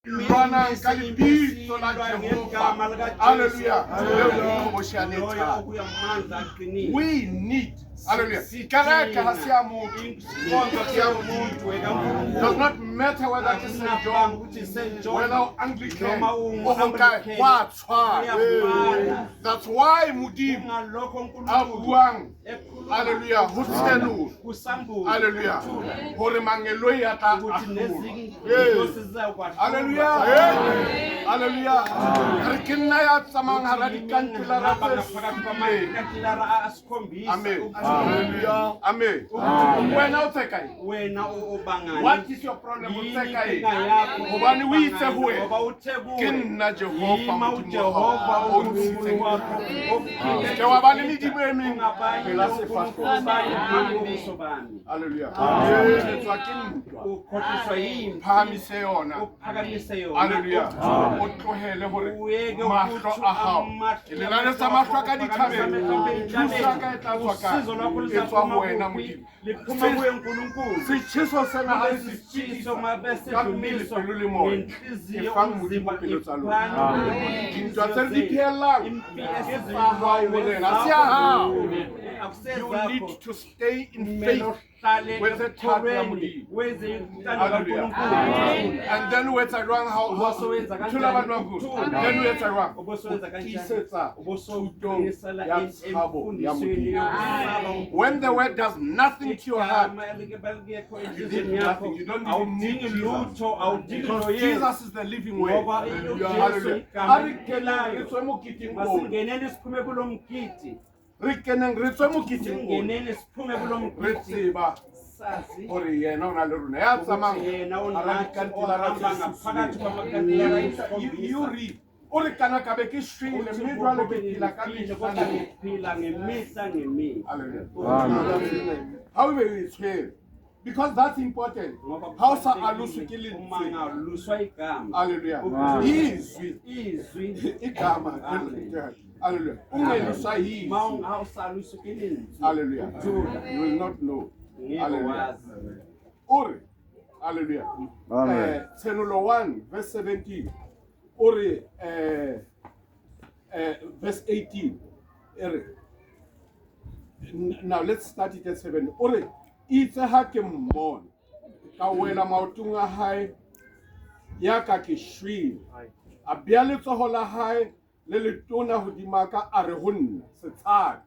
Lwana ka lebitso la Jehova. Hallelujah. We need, hallelujah. Kereke ha se ya motho. Does not matter whether it is St. John, whether Anglican, or Hokai, wa tshwana. That's why Modimo a buang, hallelujah, ho tshelo, hallelujah, hore mangelo ya tla hallelujah, hallelujah. Re ke nna ya tsamayang hara dikantelara tse supileng. Amen. Hallelujah. Amen. Wena o tse kae? What is your problem? O tse kae? Hobane o itse ho wena ke nna Jehova Modimo o ntshitseng. Ke wa ba le medimo e meng pela sefahleho. Hallelujah. Etswa ke ntwa. Phahamise yona. Hallelujah. O tlohele hore mahlo a hao ke le laletsa mahlo ka dithabeng. Thusa ka e tla tswa kae? E tswa ho wena Modimo. Setjheso sena ha se tshitiso ka mmele pelo le moya. E fang Modimo pelo tsa lona. Dintwa tse di phelang ke tsa hao morena. Se ya hao. You need to stay in faith with the Tabiamudi. And then what's around how then what's around when the word does nothing to your heart, you did nothing. You don't even need Jesus. Because Jesus is the living way. Rikeneng re tswe mokiting re tseba gore yena o na le rona ya tsamang ara dikantelara tse you read o re kana ka be ke shwele mme jwale ke phela ka mehla. How we will because that's important. How sa aluswe ke lentswe. Hallelujah. Izwi igama. Hallelujah. Hallelujah. You will not know. Hallelujah. Ore. Hallelujah. Tenulo 1 verse 17. Ore verse 18. Now let's start it at 7. Ore itse ha ke mmona ka wela maotong a hae ya ka ke shwele a bea letsogo la hae le letona hodima ka a re ho nna setshaka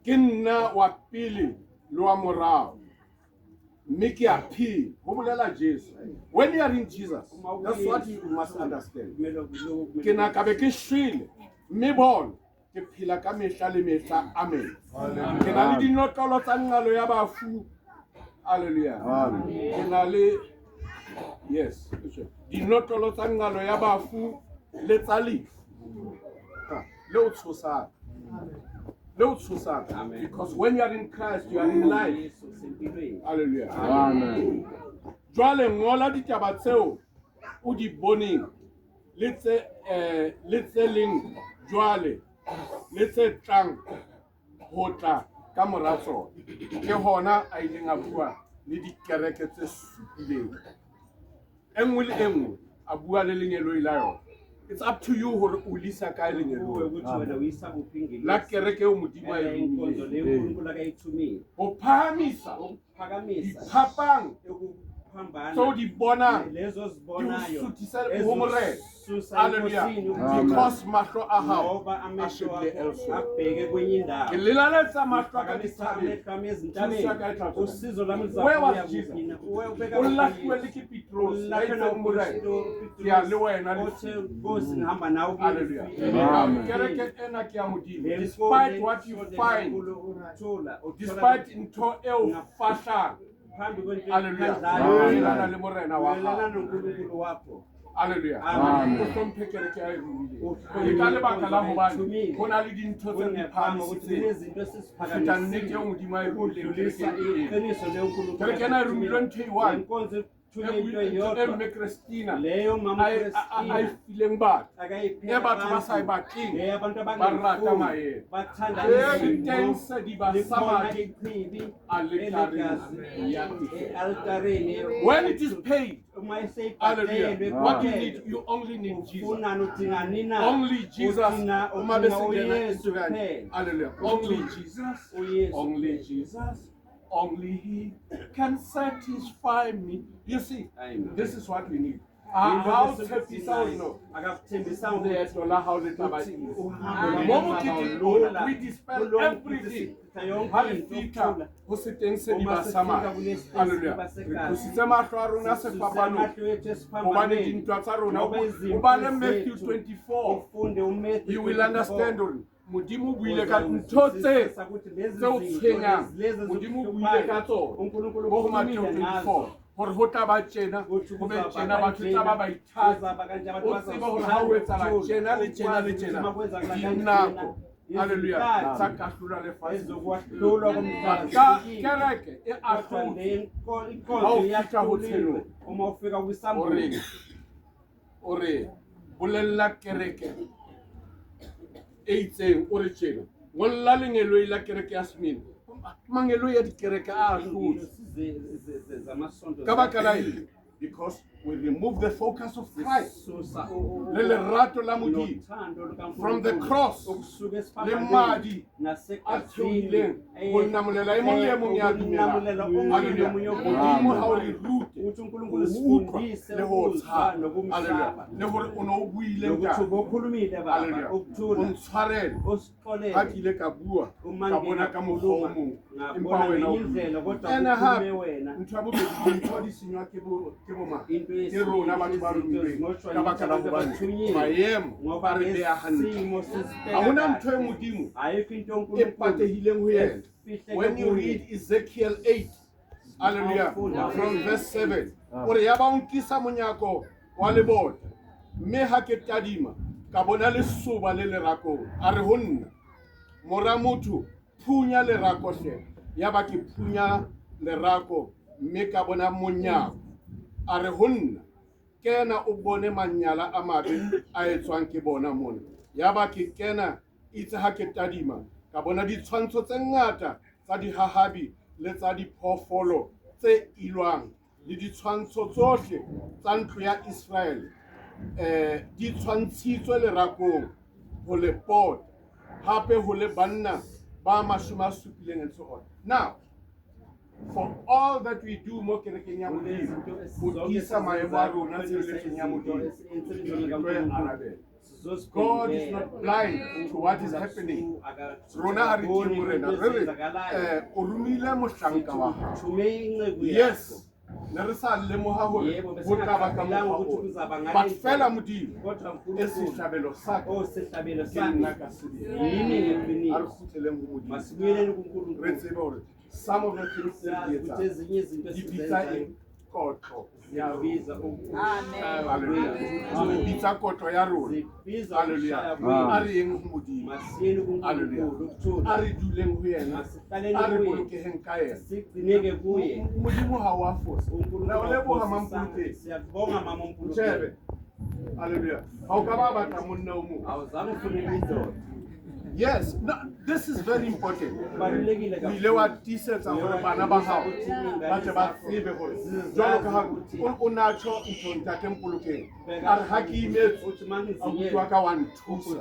ke nna wa pele le wa morao mme ke a phela ho bolela Jesu. When you are in Jesus, that's what you must understand. Ke na ka be ke shwele mme bona ke phela ka mehla le mehla. Amen. Ke na le dinotlolo tsa ngalo ya bafu. Hallelujah. Ke na le yes dinotlolo tsa ngalo ya bafu le tsa lefu le o tshosang. Because when you are in Christ you are in life. Hallelujah. Amen. Jwale ngola ditaba tseo o di boneng le tse leng jwale le tse tlang ho tla ka mora tsona ke hona a ileng a bua le dikereke tse supileng engwe le engwe a bua le lenyelo la yona. It's up to you hore o lisa ka lenyelo la kereke o Modimo a e o phahamisa diphapang so di bona hallelujah. Because mahlo a hao a shebile elsewhere. Ke lelaletsa mahlo ka dithabeng. Where was Jesus? O lahluwe le ke Petros a itseng morena ke a le wena hallelujah. Kereke ena ke ya Modimo. Despite what you find, despite ntho eo fahlang, hallelujah. Hallelujah. Amen. emme Christina leyo mama I Christina feeling bad akayiphethe batho ba sa e batleng abantu ba rata maele bathanda teng se di ba samadi ichibi altareni when it is paid hallelujah what you need you only need Jesus only Jesus hallelujah only Jesus only He can satisfy me. You see, amen. This is what we need. How we dispel everything. Hallelujah. Matthew 24. You will understand. Modimo buile ka ntho tse o tshwenyang Modimo buile ka tsona go Matthew 24 gore go tla ba tsena go be tsena ba tla ba ithatsa o tseba gore ha o etsa la tsena le tsena le tsena dinako hallelujah tsa kahlula le fatshe ka kereke e a tlotse ho tshelo o mo fika go sambo ore bolella kereke itseng o re tjena ngolla lengelo la kereke ya Smith mangelo ya dikereke a hlotse ka baka la eng because we remove the focus of Christ le lerato la Modimo from the cross le madi a theileng go namolela e mong le mong ya dumelang Modimo ha o re rute le ho tsha hallelujah le gore o no buile ka hallelujah o ntshwarele ha ke ile ka bua ka bona ka mogolo mong empa wena o ena ha ntho ya bobedi ntho di senywa ke bo ma ke rona batho ba rumilweng ka baka la gobane maemo ba re beya hantle ga gona ntho e Modimo e patehileng ho yena when you read Ezekiel 8 hallelujah from verse 7 ore ya ba unkisa monyako wa lebota mme ha ke tadima ka bona lesoba le lerakong a re ho nna mora motho phunya lerako hle ya ba ke phunya lerako mme ka bona monyako a re ho nna kena o bone manyala a mabe a etswang ke bona mona ya ba ke kena itse ha ke tadima ka bona ditshwantsho tse ngata tsa dihahabi le tsa diphoofolo tse ilwang le ditshwantsho tsohle tsa ntlo ya Israel di tshwantshitswe lerakong ho le pota hape ho le banna ba 70 and so on. Now for all that we do mo kerekeng ya Modimo go isa maemo a rona tshebeletsong ya Modimo God is not blind to what is happening. Rona ha re ke morena re o rumile mohlanka wa hao. Yes ne re sa lemoha hore go tla ba ka mokgwa but fela Modimo e sehlabelo sa ke nna ka sebele a re khutleleng ho Modimo re tsebe hore some of the things that di bitsa kotlo ya hallelujah bitsa kotlo ya rona hallelujah a re eng Modimo hallelujah a re duleng ho yena a re bolokeheng ka yena Modimo ha wa fosa la o leboha mampute siyabonga mama mputshebe hallelujah ha o ka ba batla monna o mo awuzange ufune indoda. Yes, no, this is very important. We lewa tisetsa hore bana ba hao ba tle ba tsebe hore jwalo ka ha o natsho ntho ntate mpolokeng a re ha ke imetse a bua ka wa nthusa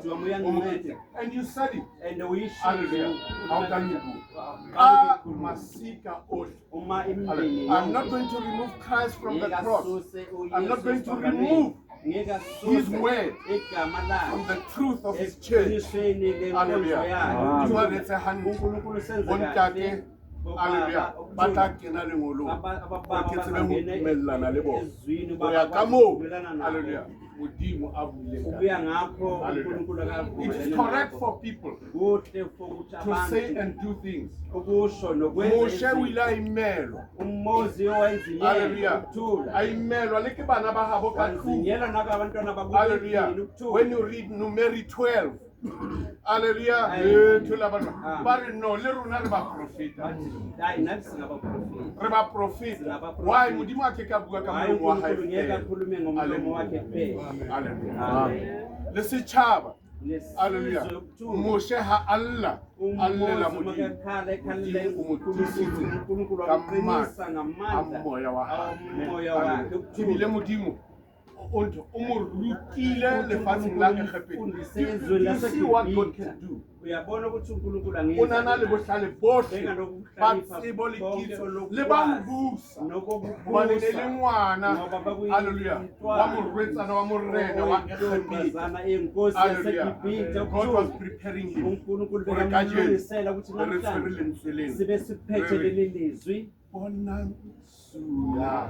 and you said it and we hallelujah how can you do masika ohle I'm not going to remove Christ from the cross. I'm not going to remove His word from the truth of His church. Hallelujah. Hallelujah. Bata kena le ngolo. Ke tsebe ho dumellana le bona. Ho ya ka moo. Hallelujah. Modimo a buile. It is correct for people to say and do things. Moshe o ile a imelwa. Hallelujah. A imelwa le ke bana ba habo ka tlung. Hallelujah. When you read Numeri 12 Hallelujah. Thola bana. Ba re no le rona re ba profeta. Re ba profeta. Why modimo a ke ka bua ka molomo wa hae? Hallelujah. Le setjhaba. Hallelujah. Moshe ha Allah allela modimo. Modimo o mo tiisitse ka matla a moya wa hae. Ebile modimo o mo rutile lefatsheng la Egepete. You see what God can do. O na na le bohlale bohle ba tsebo le kitso le ba mbusa hobane ne le ngwana. Hallelujah. Wa morwetsana wa morena wa Egepete. Hallelujah. God was preparing him for a kajeno re tshwere lentswe lena. Bonang suya.